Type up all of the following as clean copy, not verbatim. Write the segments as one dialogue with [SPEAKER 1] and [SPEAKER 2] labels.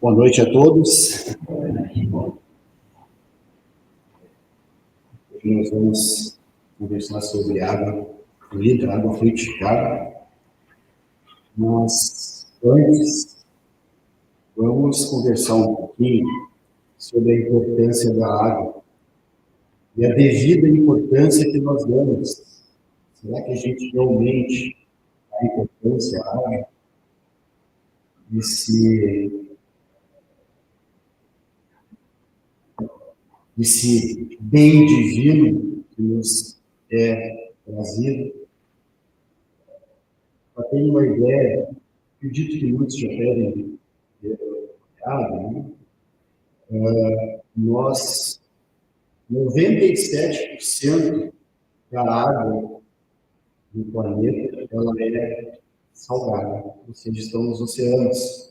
[SPEAKER 1] Boa noite a todos. Hoje nós vamos conversar sobre água fluida, água fluidificada. Mas antes, vamos conversar um pouquinho sobre a importância da água e a devida importância que nós damos. Será que a gente realmente dá importância à água? Esse bem divino que nos é trazido? Para ter uma ideia, acredito que muitos já devem ter olhado, né? Nós, 97% da água do planeta, ela é salgada, ou seja, estão nos oceanos.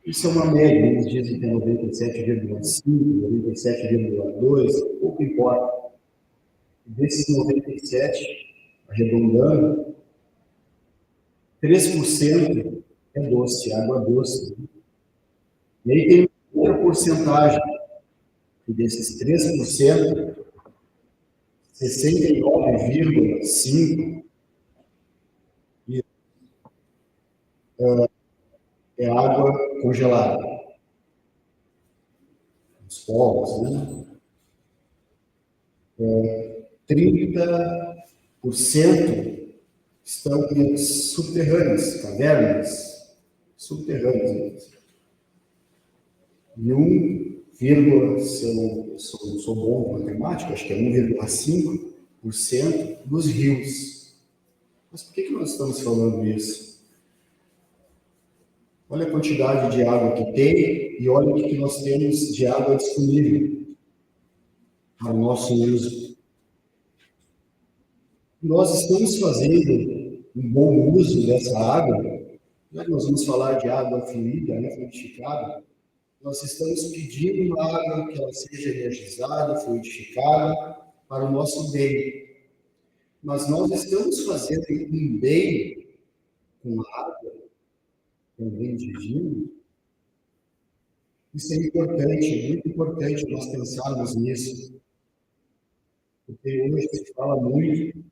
[SPEAKER 1] Isso é uma média, eles dizem que é 97,5, 97,2, pouco importa. E desses 97, arredondando, 3% é doce, água doce. E aí tem outra porcentagem, que desses 3%, 69,5% é água congelada, os povos, né? 30% estão em subterrâneos, cavernas subterrâneas. E 1, se eu não sou bom em matemática, acho que é 1,5% dos rios. Mas por que nós estamos falando isso? Olha a quantidade de água que tem e olha o que nós temos de água disponível para o nosso uso. Nós estamos fazendo um bom uso dessa água, já que nós vamos falar de água fluida, né, fluidificada, nós estamos pedindo uma água que ela seja energizada, fluidificada, para o nosso bem. Mas nós estamos fazendo um bem com a água, com o bem divino. Isso é importante, muito importante nós pensarmos nisso, porque hoje se fala muito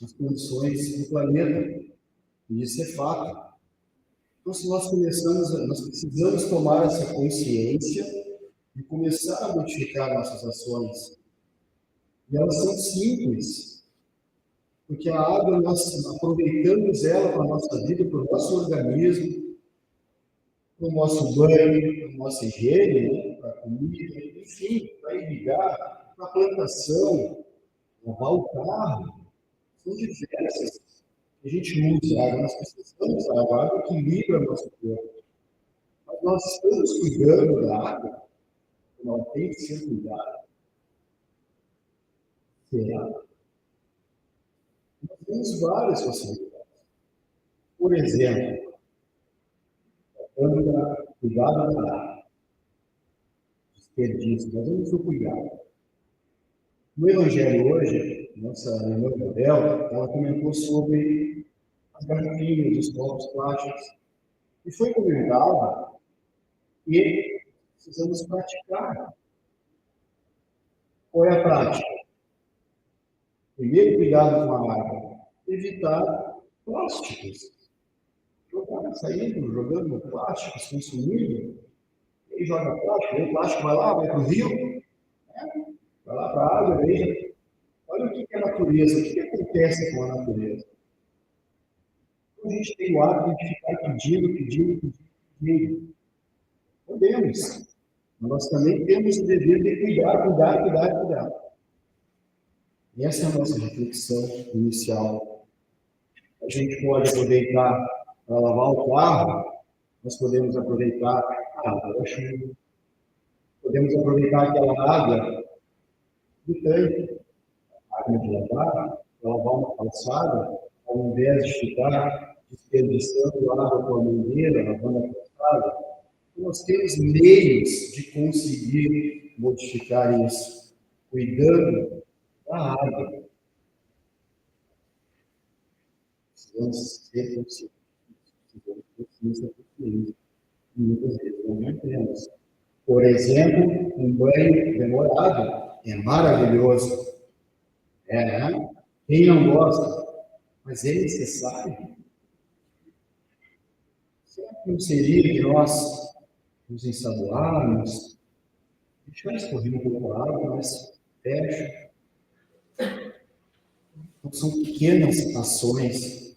[SPEAKER 1] nas condições do planeta, e isso é fato. Então, se nós precisamos tomar essa consciência e começar a modificar nossas ações. E elas são simples, porque a água, nós aproveitamos ela para a nossa vida, para o nosso organismo, para o nosso banho, para a nossa higiene, né? Para a comida, enfim, para irrigar, para a plantação, lavar o carro. São diversas. A gente usa água, nós precisamos da água, a água equilibra nosso corpo. Mas nós estamos cuidando da água, ela tem que ser cuidada. Será? Nós temos várias possibilidades. Por exemplo, cuidado da água, desperdício, nós vamos no cuidado. No Evangelho hoje, nossa irmã Isabel, ela comentou sobre as garrafinhas, os copos plásticos, e foi comentado que precisamos praticar. Qual é a prática? Primeiro, cuidado com a água, evitar plásticos. Saindo, jogando plásticos, consumindo, e joga plástico, aí o plástico vai lá, vai para o rio, né? Vai lá para a água, veja. Olha o que é a natureza, o que acontece com a natureza. Então, a gente tem o hábito de ficar pedindo. Podemos, mas nós também temos o dever de cuidar. E essa é a nossa reflexão inicial. A gente pode aproveitar para lavar o carro, nós podemos aproveitar a água da chuva, podemos aproveitar aquela água do tanque, água de lavar, para lavar uma calçada, ao invés de ficar desperdiçando água com a mangueira, lavando a calçada. Nós temos meios de conseguir modificar isso, cuidando da água. Precisamos ser conscientes, precisamos ter consciência. Muitas vezes não entendemos. Por exemplo, um banho demorado é maravilhoso. Né? Quem não gosta? Mas é necessário. Será que não seria que nós nos ensaboarmos, deixar escorrer um pouco a água, mas fecha? Então, são pequenas ações.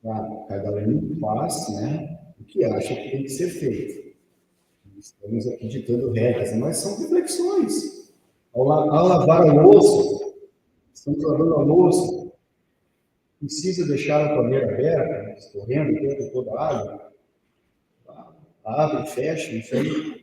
[SPEAKER 1] Claro, cada um faz, né, o que acha que tem que ser feito. Estamos aqui ditando regras, mas são reflexões. Ao lavar a louça, estamos lavando a louça, precisa deixar a torneira aberta, escorrendo o tempo todo a água, abre, fecha, isso aí.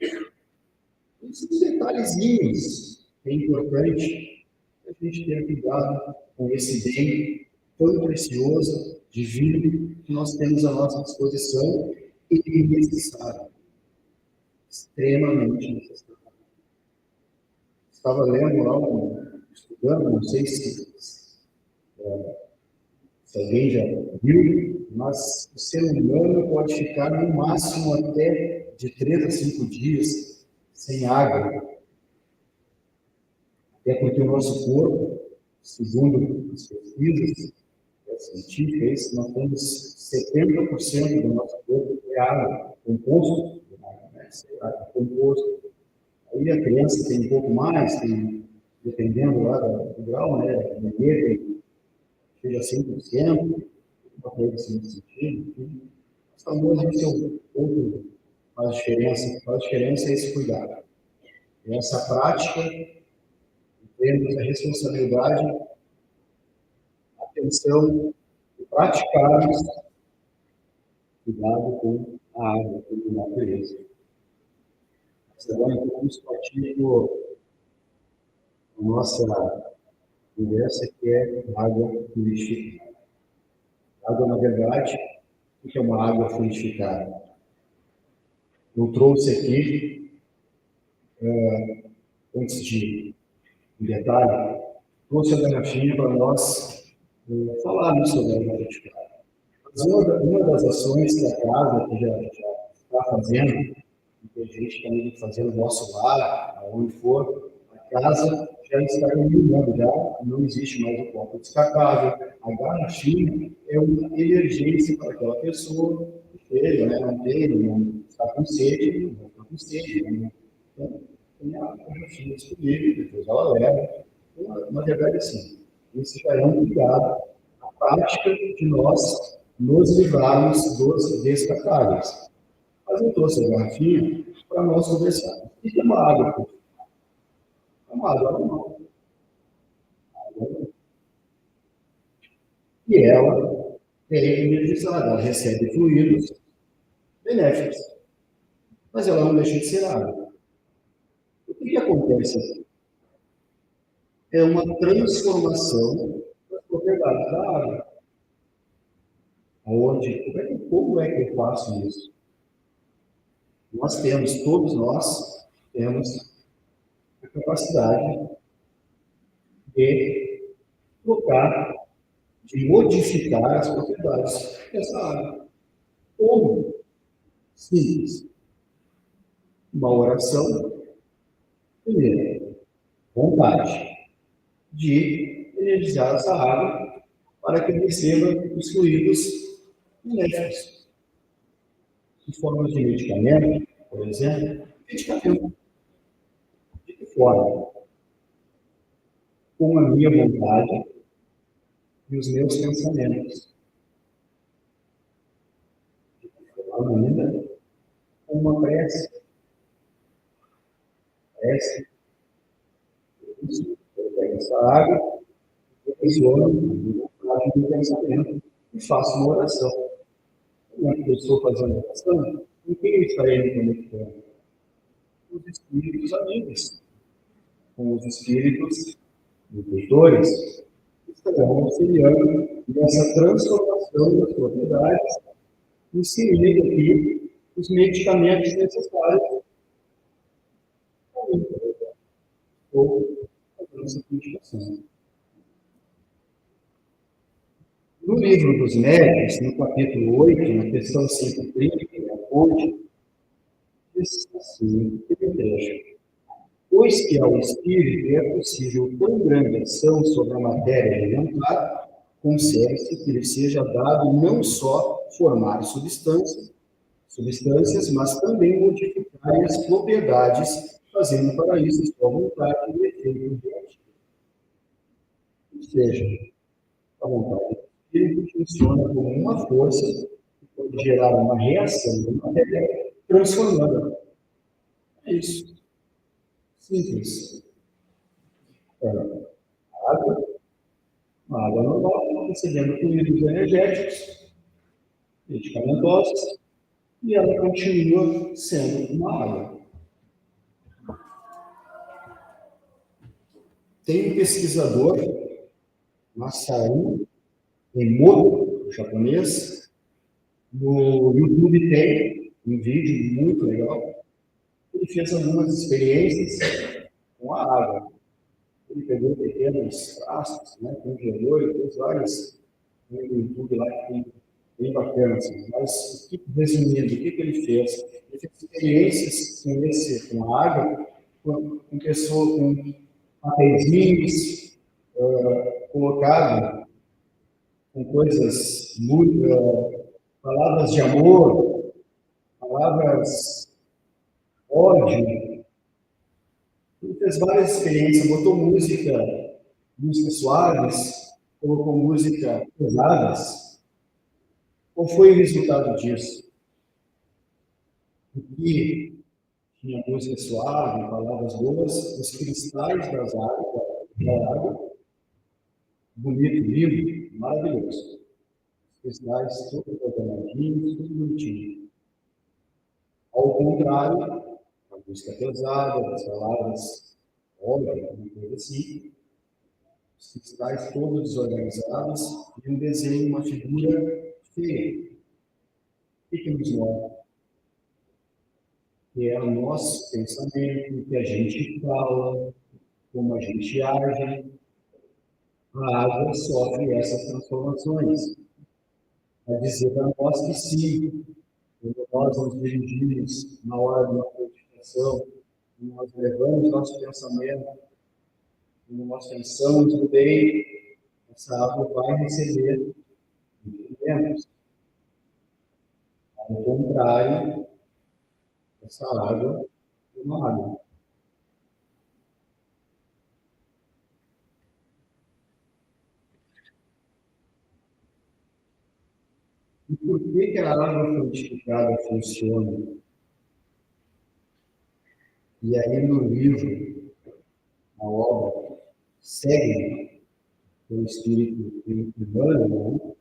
[SPEAKER 1] Esses detalhezinhos é importante a gente ter cuidado com esse bem tão precioso, divino, que nós temos à nossa disposição e necessário, extremamente necessário. Estava lendo lá, estudando, não sei se alguém já viu, mas o ser humano pode ficar no máximo até de 3 a 5 dias sem água. É porque o nosso corpo, segundo as pesquisas científicas, nós temos 70% do nosso corpo é água, composto de água, né? Composto. Aí a criança tem um pouco mais, tem, dependendo lá do grau, né? O bebê chega a 100%, uma coisa assim nesse sentido. Os famosos, esse é o ponto que faz diferença. Faz diferença é esse cuidado. E essa prática, temos a responsabilidade, a atenção de praticarmos cuidado com a água, com a natureza. Mas agora, então, vamos partir para a nossa conversa, que é água fluidificada. Água, na verdade, o que é uma água fluidificada? Eu trouxe aqui, antes de um detalhe, trouxe a garrafinha para nós falarmos sobre a água fluidificada. Mas uma das ações que a casa que já está fazendo, que a gente também está fazendo no nosso lar, aonde for, a casa já está eliminando, já não existe mais o copo descartável. A garrafinha é uma emergência para aquela pessoa que teve, né, não está com sede, não está com sede. Né? Então, tem a garrafinha disponível, depois ela leva. Então, na verdade, assim, isso já é um cuidado, a prática de nós nos livrarmos dos descartáveis. Mas eu trouxe a garrafinha para nós conversarmos. O que é uma água? É uma água normal. E ela é energizada, ela recebe fluidos benéficos. Mas ela não deixa de ser água. O que acontece aqui? É uma transformação das propriedades da água. Como é que eu faço isso? Todos nós temos a capacidade de trocar, de modificar as propriedades dessa água. Como? Simples. Uma oração, primeiro, vontade de energizar essa água para que receba os fluidos benéficos. Em forma de medicamento, por exemplo, medicamento. De que forma? Com a minha vontade e os meus pensamentos. De que forma ainda? Com uma prece. Prece. Eu pego essa água, reflexiono a vontade do pensamento e faço uma oração. Como é que eu estou fazendo a oração? Com quem eu estarei me conectando? Com os espíritos amigos, com os espíritos instrutores, que estarão auxiliando nessa transformação das propriedades, inserindo aqui os medicamentos necessários ou a nossa purificação. No livro dos médicos, no capítulo 8, na questão 130, fonte, diz assim, que trecho. Pois que ao espírito é possível tão grande ação sobre a matéria elementar, concebe-se que lhe seja dado não só formar substâncias, mas também modificar as propriedades, fazendo para isso sua vontade e efeito reativo. Ou seja, a vontade do espírito funciona como uma força que pode gerar uma reação da matéria, transformando-a. É isso. Simples. Água, uma água normal, recebendo fluidos energéticos, medicamentosos, e ela continua sendo uma água. Tem um pesquisador, Masaru Emoto, japonês, no YouTube tem um vídeo muito legal. Ele fez algumas experiências com a água. Ele pegou pequenos frascos, né, congelou e fez várias no YouTube lá que tem bem bacana. Assim. Mas, resumindo, o que ele fez? Ele fez experiências com a água, com pessoas, com papeizinhos colocado com coisas muito, palavras de amor, palavras ódio. Ele fez várias experiências, botou músicas suaves, colocou música pesadas. Qual foi o resultado disso? O que tinha música suave, palavras boas, os cristais da água, bonito, lindo, maravilhoso. Os cristais todos ordenadinhos, tudo bonitinho. Ao contrário, a música pesada, as palavras óbvias, alguma coisa assim, os cristais todos desorganizados e um desenho, uma figura feia. O que nos mostra? Que é o nosso pensamento, o que a gente fala, como a gente age. A água sofre essas transformações. A dizer para nós que sim, quando nós nos dirigimos na hora de uma purificação, nós levamos nosso pensamento, quando nós pensamos no bem, essa água vai receber nutrientes. Ao contrário, essa água é uma água. E por que a água frutificada funciona? E aí no livro, na obra, segue o espírito humano,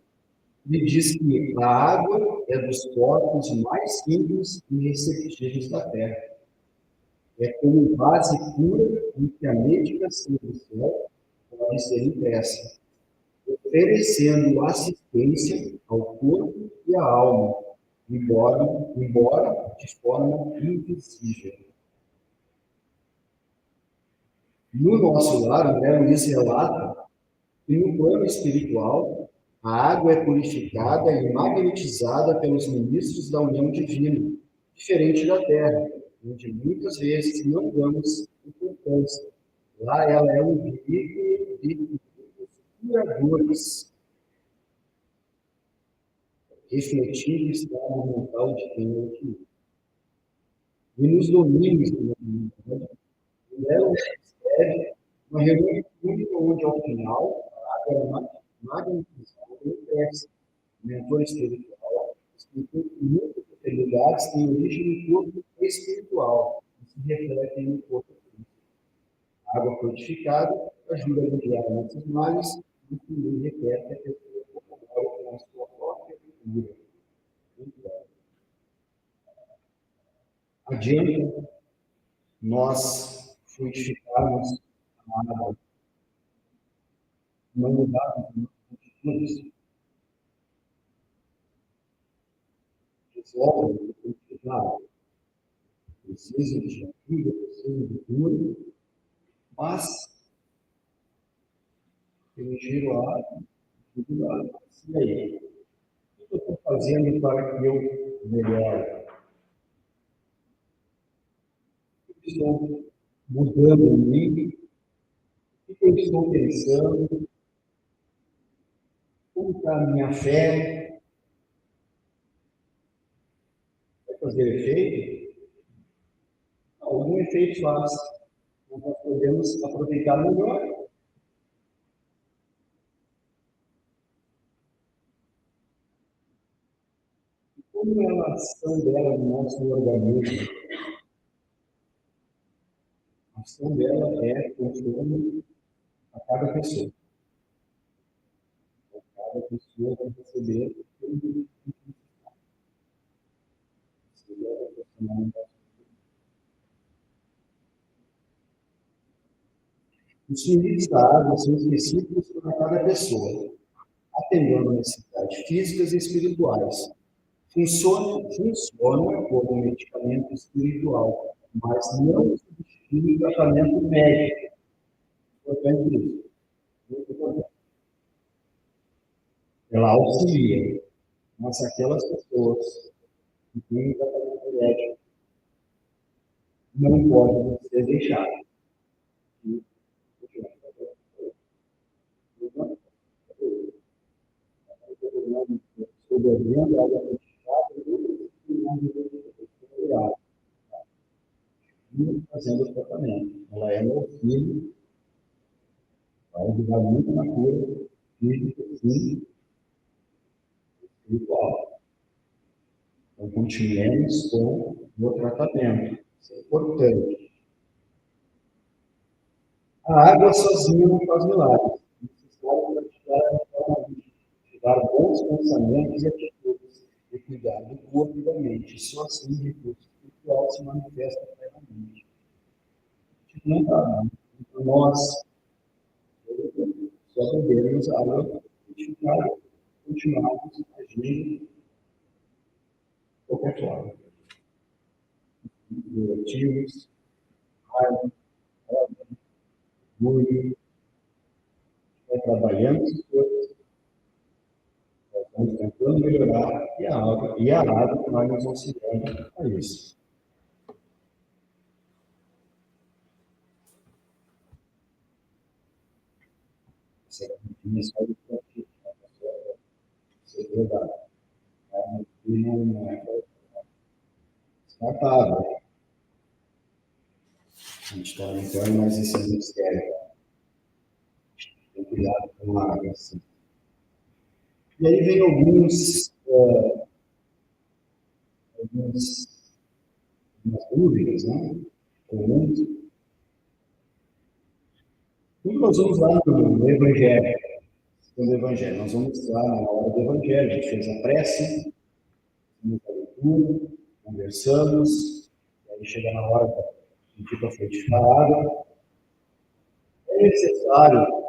[SPEAKER 1] ele diz que a água é dos corpos mais simples e receptivos da Terra. É como base pura em que a medicação do céu pode ser impressa, oferecendo assistência ao corpo e à alma, embora de forma invisível. No nosso lar, o Luiz relata que no plano espiritual, a água é purificada e magnetizada pelos ministros da união divina, diferente da Terra, onde muitas vezes não damos importância. Lá ela é um veículo de curadores, refletindo o estado mental de quem é aqui. E nos domínios da humanidade, ela recebe uma reunião pública onde, ao final, a água é magnetizada e impressa. O mentor espiritual explicou que muitas enfermidades têm origem no corpo espiritual e se refletem no corpo físico. A água fortificada ajuda a aliviar nossos males e que requer que a pessoa colabore com a sua própria cultura. Adianta nós frutificarmos a água, não mudarmos as atitudes, resolvem frutificar, precisam de ajuda, precisam de cura, mas eu giro a água, e aí, o que eu estou fazendo para que eu melhore? estou mudando em mim? O que eu estou pensando? Como está a minha fé? Vai fazer efeito? Algum efeito faz. Nós podemos aproveitar melhor. Como é a ação dela no nosso organismo? A ação dela é conforme a cada pessoa. Cada pessoa vai receber tudo que precisa. Os limites da água são específicos para cada pessoa, atendendo a necessidades físicas e espirituais. Funciona como um medicamento espiritual, mas não substitui o tratamento médico. Importante isso. Muito importante. Ela auxilia, mas aquelas pessoas que têm tratamento médico não podem ser deixadas. Estou bebendo água purificada e fazendo o tratamento. Ela é meu filho, vai ajudar muito na cura física e espiritual. Então, continuemos com o tratamento. Isso é importante. A água sozinha não faz milagres. É necessário praticar bons pensamentos e atitudes e cuidar do corpo e da mente. Só assim o recurso espiritual se manifesta plenamente. Não está. Então, nós só devemos água purificada, continuarmos agindo de qualquer forma. Negativos, raiva, orgulho, trabalhando essas coisas, estamos tentando melhorar e a água vai nos auxiliando a isso. Essa é a só de pratica, você verdade. Não é descartável. A gente está entrando, mas esse é um mistério. Tem cuidado com a água, assim. E aí vem algumas dúvidas, né? Comuns. Quando nós vamos lá no Evangelho, nós vamos lá na hora do Evangelho, a gente fez a prece, fizemos a leitura, conversamos, e aí chega na hora da gente ir para frente da água. É necessário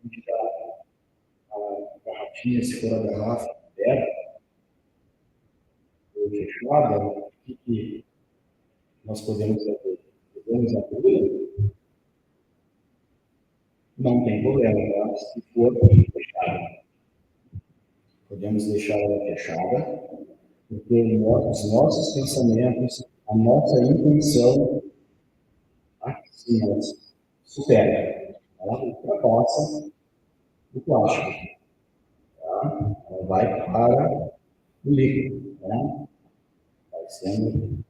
[SPEAKER 1] indicar a garrafinha, se for a garrafa aberta ou fechada, o que nós podemos fazer? Podemos abrir? Não tem problema, tá? Se for fechada. Podemos deixar ela fechada, porque os nossos pensamentos, a nossa intenção, assim, ela supera, ela ultrapassa o plástico, tá? Ela vai para o líquido, né? Vai sendo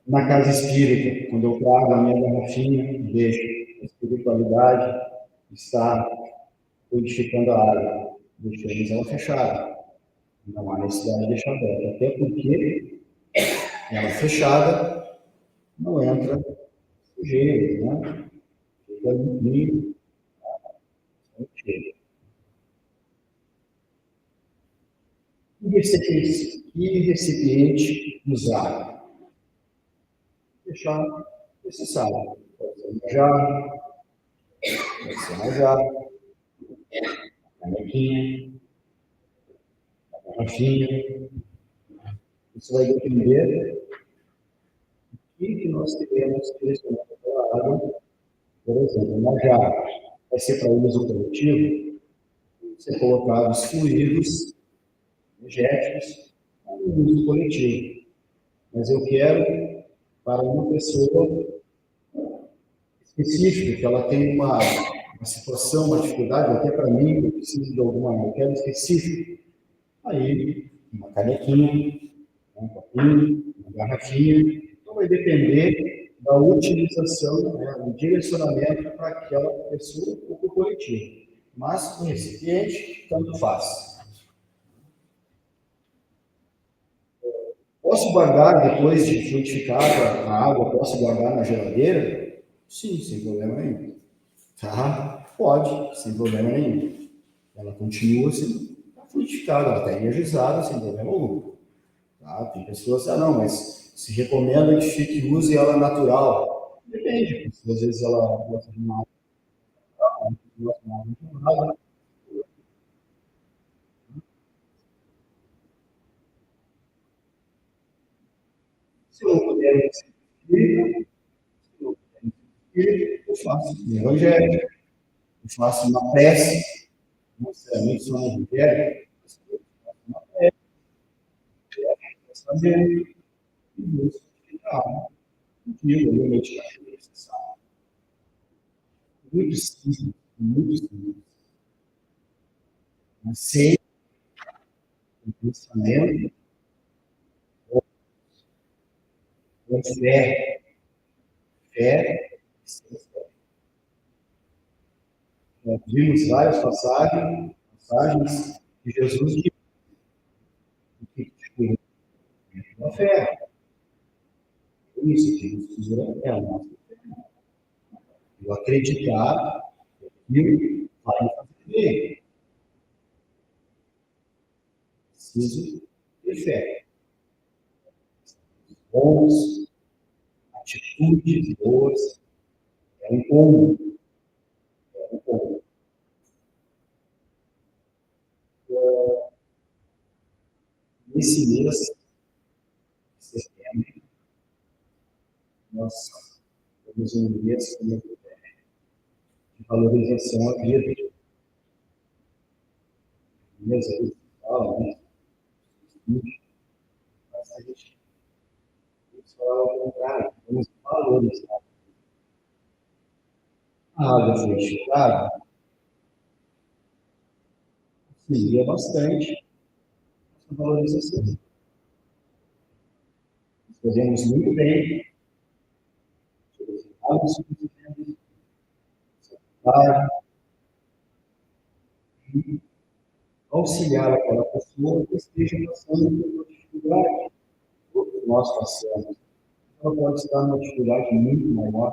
[SPEAKER 1] na casa espírita, quando eu trago a minha garrafinha, deixo a espiritualidade está purificando a água, deixamos ela fechada. Não há necessidade de deixar aberta, até porque ela fechada não entra sujeira, né? Fica limpinho, que recipiente usar? Deixar necessário. Pode ser uma jarra, pode ser uma jarra, canequinha, garrafinha. Isso vai depender do que nós queremos direcionar para a água. Por exemplo, uma jarra vai ser para uso coletivo, ser colocados fluidos energéticos, um uso coletivo. Mas eu quero para uma pessoa específica, que ela tem uma situação, uma dificuldade, até para mim, eu preciso de alguma, eu quero específico. Aí, uma canequinha, um copinho, uma garrafinha, então vai depender da utilização, né, do direcionamento para aquela pessoa ou para o coletivo. Mas o recipiente, tanto faz. Posso guardar, depois de fluidificada a água, posso guardar na geladeira? Sim, sem problema nenhum. Tá? Pode, sem problema nenhum. Ela continua assim, tá fluidificada, ela está energizada, sem problema algum. Tá? Tem pessoas que, não, mas se recomenda que fique, use ela natural. Depende, às vezes ela gosta de uma água. Se eu puder me sentir, eu faço o evangelho, eu faço uma prece, não necessariamente só no evangelho, sabendo que Deus fica contigo, realmente, é necessário. Muito simples, muito simples. Mas sem o pensamento, com fé, fé, nós vimos várias passagens que Jesus disse que a fé. Isso que nos segura é a nossa fé. Eu acreditar que vai fazer bem. Preciso ter fé. Bons, atitudes boas, é um combo. É um combo. Nesse mês de setembro, nós temos um mês de valorização à vida. Mês aí, fala, né? A gente fala ao contrário, vamos valorizar. A água fluidificada auxilia bastante essa valorização. Nós podemos muito bem água suficiente, auxiliar aquela pessoa que esteja passando por uma dificuldade, que nós passamos. Ela pode estar numa dificuldade muito maior,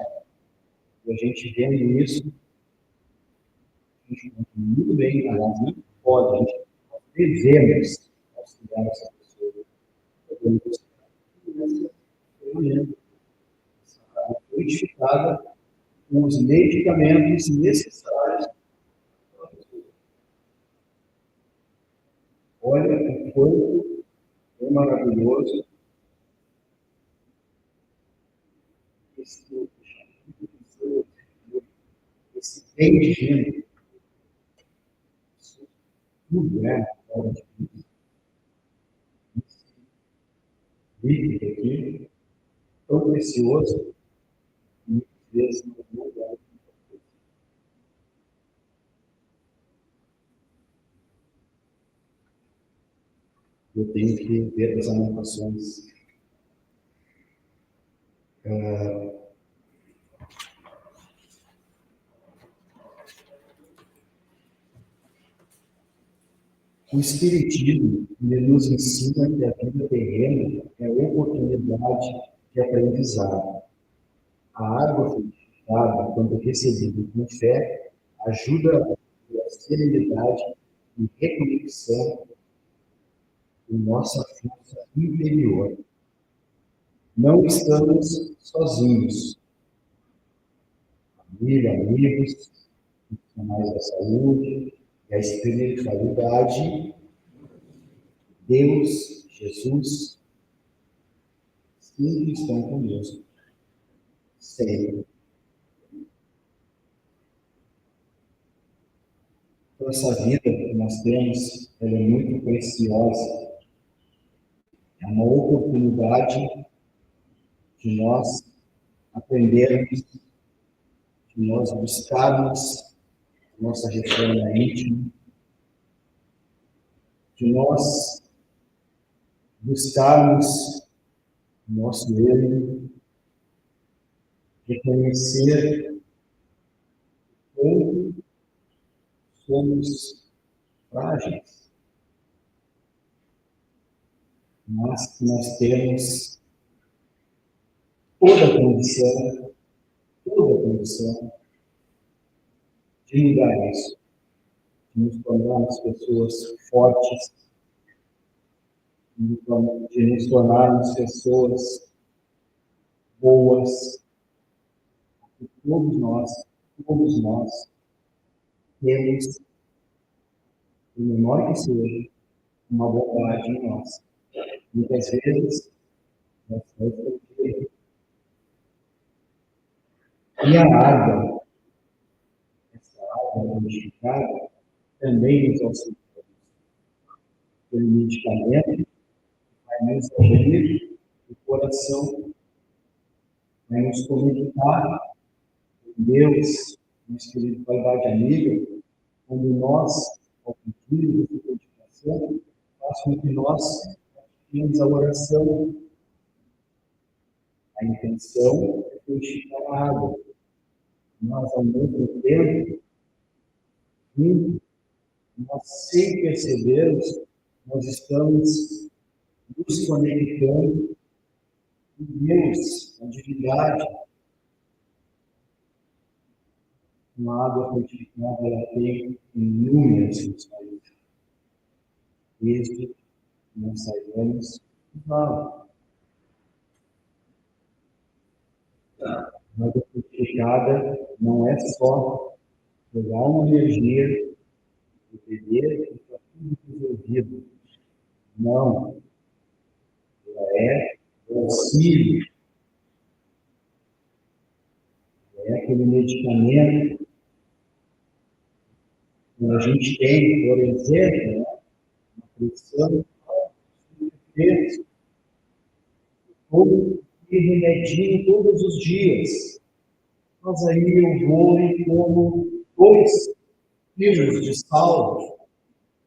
[SPEAKER 1] e a gente vendo isso, a gente pode muito bem, aliás, não pode, a gente devemos auxiliar essa pessoa. Devemos identificada com os medicamentos necessários. Olha o quanto é maravilhoso esse, esse bem divino. Isso tudo é obra de Deus. Líquido aqui, tão precioso, e muitas vezes não é. Eu tenho que ver as anotações. O Espiritismo nos ensina que a vida terrena é oportunidade de aprendizado. A água frutificada, quando recebida com fé, ajuda a serenidade e reconexão com nossa força interior. Não estamos sozinhos. Família, amigos, profissionais da saúde, da espiritualidade, Deus, Jesus, sempre estão conosco. Sempre. Então, essa vida que nós temos, ela é muito preciosa. uma oportunidade de nós aprendermos, de nós buscarmos nossa reforma íntima, de nós buscarmos nosso eu, reconhecer como somos frágeis, mas que nós temos toda a condição de mudar isso, de nos tornarmos pessoas fortes, de nos tornarmos pessoas boas, porque todos nós temos, por menor que seja, uma bondade em nós. Muitas vezes, nós estamos perdidos. E a água, essa água modificada, também nos auxilia. Pelo medicamento, que vai nos abrir o coração, vai nos conectar com Deus, uma espiritualidade amiga, quando nós, ao pedir essa dedicação, faz com que nós praticemos a oração. A intenção é purificar a água. Nós, ao mesmo tempo, nós, sem percebermos, nós estamos nos conectando com Deus, com a divindade. Uma água purificada, ela tem inúmeras funções. Desde que nós saibamos usá-la. A água purificada não é só jogar uma energia e beber e está tudo resolvido. Não. Ela é o auxílio. É aquele medicamento que a gente tem, por exemplo, uma pressão de todo e remedinho todos os dias. Mas aí eu vou e como 2 quilos de sal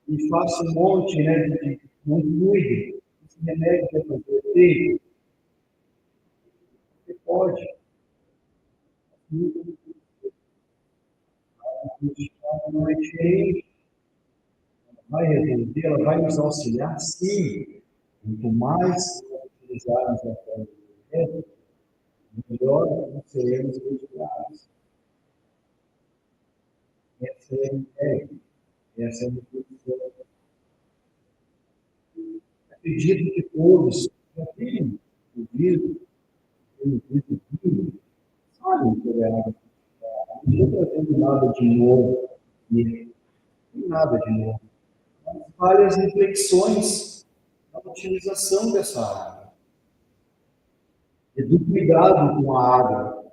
[SPEAKER 1] e faço um monte, de não cuido. Esse remédio vai fazer efeito? Você pode. A não é diferente. Vai resolver, ela vai nos auxiliar, sim. Quanto mais utilizarmos a forma do remédio, melhor nós seremos medicados. Essa é a ideia, essa é a reflexão. Acredito que todos já têm ouvido, sabem que é água. Não estou trazendo nada de novo aqui, não nada de novo. Mas várias reflexões na utilização dessa água. E do cuidado com a água.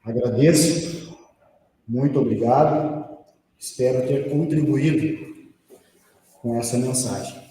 [SPEAKER 1] Agradeço, muito obrigado, espero ter contribuído com essa mensagem.